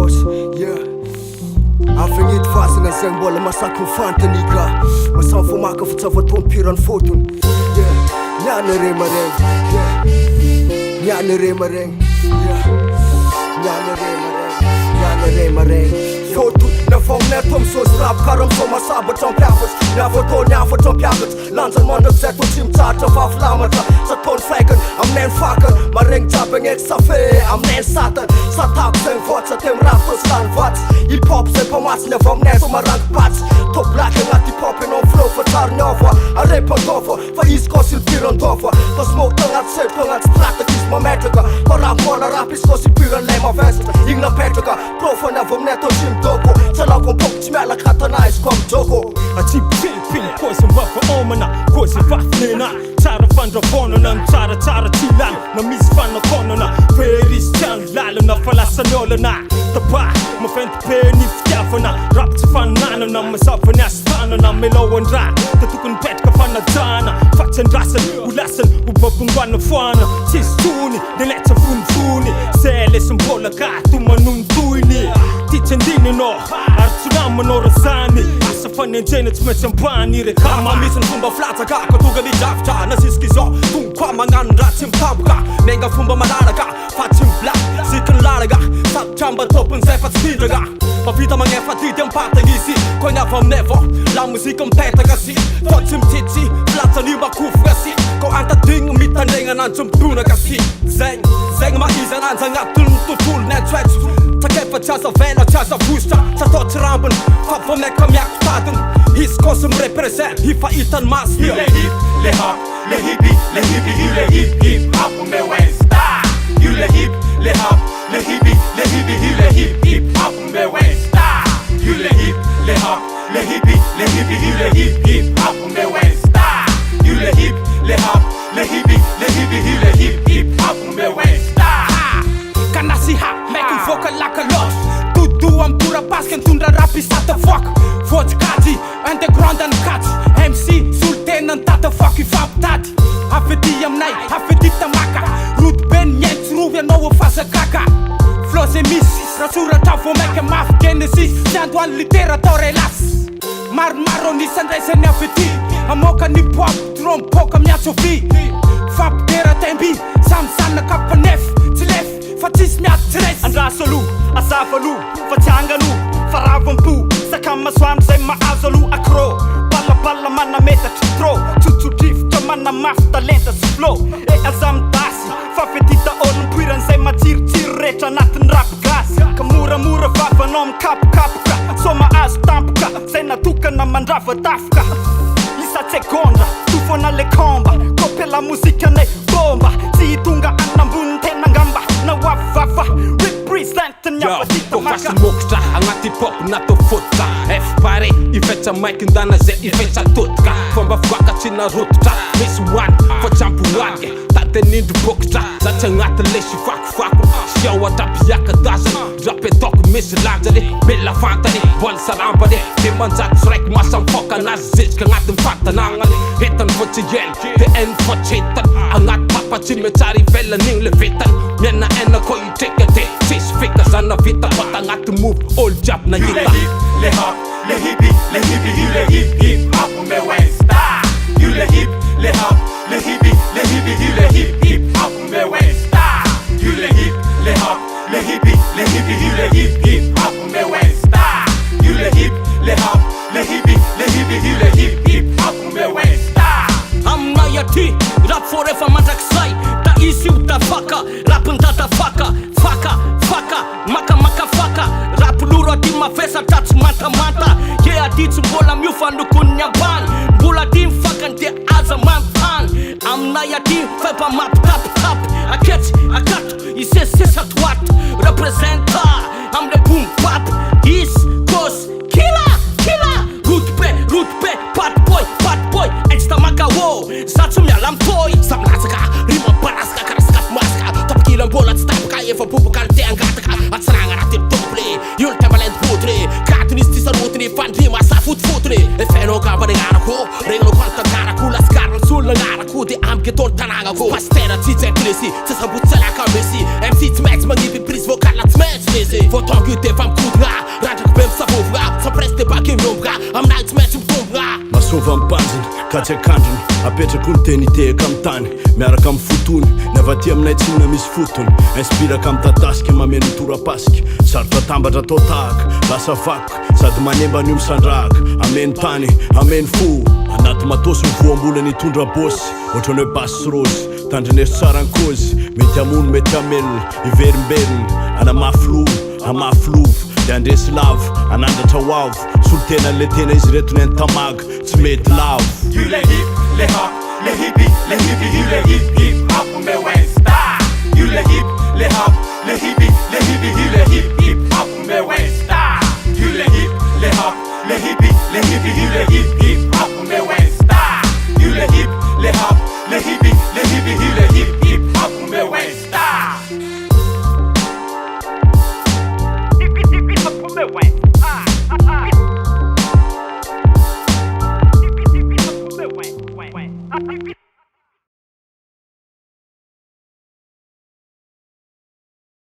boss, yeah. Avy agnety vazana zegny mbola masaky mifantany ka masamy fomaka fitsavatômpirany fotony, yeah. Niany re maregny, yeah. Niany re maregny, yeah. Niany re maregny, niany re maregny fotony. Nafôgnay tô misôsy rap karaha misômasabatra ampiafatra. Niavatôny afatra ampiakatra lanjany mandraky zay tô tsy mitratra vavilamatra. Satôny faikany aminay ny fakany maregny jiaby agneky safe aminay ny satany. Satako zegny voatra te mirafy tô sy lany vatsy. Hip-hop zay mpamatsiny avy aminay fa marangy patsy. Tô black agnaty hip-hop anao flow fa tsary niova arepandôfa fa izy kô silpirandôfa. Tô smoke tagnaty sel tagnaty strataka izy mametraka. Fa rap mbola rap izy kô silpiran'lay mavesatra. Igny napetraka profany avy aminay tô tsy midôko. Salako mpoko tsy mialaka hatanà izy kô mijôko. Atsipy pilipily kozy mbafaomana kozy vafinena tsara fandravônana ny tsaratsara tsy ilana na misy fanakônana verisy tiany lalana fa lasa niolana tapa maventy be ny fitiavana rap tsy fananana mazava ny asa tanana melohan-dra da tokony mipetraka fanajana fa tsy andrasany ho lasany ho babongoana foana tsisy tony de letsa vonivony zay lesy mbola gato manontoiny ty tsy andiny anao ary tsonamanao razany asa fanenjena tsy maintsy ambany rekama misy ny fomba filatsaka ka tonga midrafitra na zisky zao tonga koa magnano raha tsy mitamboka menga fomba malaraka fa tsy mibla zikiny laraga sarotra mba tôpony zay fa tsy hidraga mavita magnefa tidy ampatagna izy koa ny avy aminay vao la mozika mipetaka sy fô tsy mititsy filatsany makofoka sy ko antadigny mitandregna ananjy mibonaka sy zegny maizy ananjy agnatiny tontolo ny antsoetso takefa tsy aza vela tsy aza vositra tsy atao tsy rambiny fa vomeka miako tadiny izy kô sy mirepresent hifahitany masy le hip, le hop, le hippie, le hippie, you le hip, hip hop meu está. You le hip, le hop, le hippie, you le hip, hip hop meu está. You le hip, le hop, le hippie, you le hip, hip hop meu está. You le hip, le hop, le hippie, you le hip, hip hop meu está. Kanasi hap, make him vocal like a loss. Tudo am pura paz que tundra rap is at the fuck. Vote kaji, underground and catch. MC sultan and tata fuck if up that. Hafedi am night, hafedi tamaka. Root ben yet ruve no fasa kaka. Flows e missis, rasura tavo make a maf genesis. Janduan literatore las. Marmaro ni sandrese ne afeti. Amoka ni pop, drum poka miatsofi. Fap dera tembi, samsana kapanef. Tilef, fatis miat tres. Andrasolu, asafalu, fatanganu, faravampu, sakamaswam zay maazalu akro. Balla mana meta tro, chuchudif chamana mafta lenta flow. E azam dasi, fafetita on puiran zay matirtir retra anatin rap gas. Kamura vavanam kapka, soma as tampka, zay natokana mandrava tafka. Isa segondra, tufona le comba, kopela muzika ne bomba. Si tunga anambun tenangamba, na wafafa, represent nya patita maka. Moktra agnaty pop na tô fotka F pare ifetsa mic ndana zay ifetsa totka fomba foaka tsy narototra misy one fa tsampoage tatenindry bokitra zatsy agnaty lesy fakofako siao atrapiaka dazany rapetoko misy lanjany mila fantany mbola sarambany de manjary tsy raiky masamfoka anazy zezika agnaty mifantanagnany hetany fa tsy ela de eny fa tsy hitany agnaty papa tsy metsary ivelan'igny le vitany miana ena koa itreka de tsisy fikazana vita bata agnaty move olo jiaby nahita Le hop, le hippie, you le hip, hip hop meu está. You le hip, le hop, le hippie, you le hip, hip hop meu está. You le hip, le hop, le hippie, you le hip, hip hop meu está. You le hip, le hop, le hippie, you le hip, hip hop meu está. Amnayati, rap forever mandraksay ta isi utafaka, rap ndata faka, maka faka, rap luro ati mafesa tats manta, ye adits mbola miufanukun yaban, mbola dim fakan de azamantan, amnayati fepa map tap, akatu, isesesa twat, representa, am le boom bap, is, cos, killer, root pe, pat boy, extra magawo, zatsu mialam toy, samnazaka, rima paraska, karaska maska, top killer bola stapka, efa pupu karte angataka, atsranga ratir tople, yul tembalent putre, katunis tisarutni, fandrima sa futni, e feno kaba de garako, regno kwanta garako, las karan sul garako, de am tôry tanagnako pastera tsy jenklesy tsy sambotsalaka mesy MC tsy maintsy magniby prise vocale tsy maintsy lesy voatongo io defa mikodogna randrako be misavovogna sapresse de baky miombogna aminahy tsy maintsy mitombogna masova ampanjiny ka tsy akandrony apetrako ny teny itehaka amy tany miaraka amy fotony ny avaty aminay tsinona misy fotony inspiraka amy tatasika mameno torapasika sarotra tambatra atao tahaka lasa vakoka sady manemba an'io misandrahaka ameno tany ameno fo anaty matosy mivoambolany tondra bosy ohatrany hoe basy rosy tandrineso tsara ny kozy mety amono mety amelona iverimberiny anamafy lovo de andresy lavo anandratra hoavo solotena le tena izy reto ny antamaga tsy mety lavo You le hip, le hop, le hippie, you le hip hop umewesta. You le hip, le hop, le hippie, you le hip hop umewesta. You le hip, le hop, le hippie, you le hip hop umewesta. You le hip, le hop, le hippie, you le